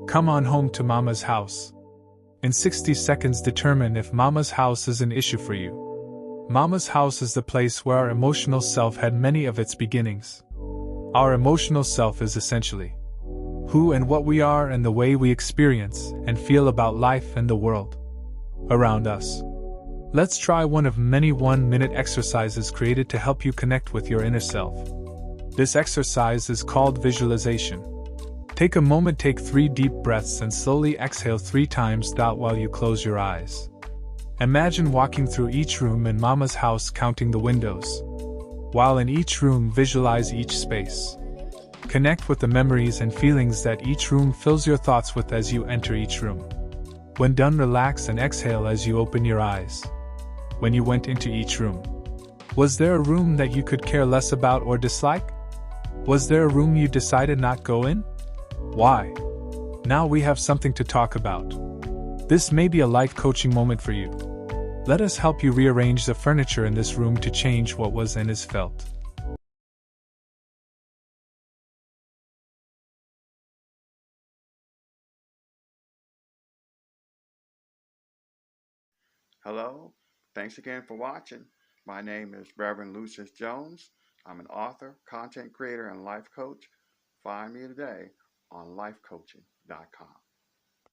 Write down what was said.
Come on home to Mama's house. In 60 seconds, determine if Mama's house is an issue for you. Mama's house is the place where our emotional self had many of its beginnings. Our emotional self is essentially who and what we are and the way we experience and feel about life and the world around us. Let's try one of many 1-minute exercises created to help you connect with your inner self. This exercise is called visualization. Take a moment, take 3 deep breaths and slowly exhale 3 times while you close your eyes. Imagine walking through each room in Mama's house, counting the windows. While in each room, visualize each space. Connect with the memories and feelings that each room fills your thoughts with as you enter each room. When done, relax and exhale as you open your eyes. When you went into each room, was there a room that you could care less about or dislike? Was there a room you decided not go in? Why? Now we have something to talk about. This may be a life coaching moment for you. Let us help you rearrange the furniture in this room to change what was and is felt. Hello, thanks again for watching. My name is Reverend Lucius Jones. I'm an author, content creator, and life coach. Find me today on lifecoaching.com.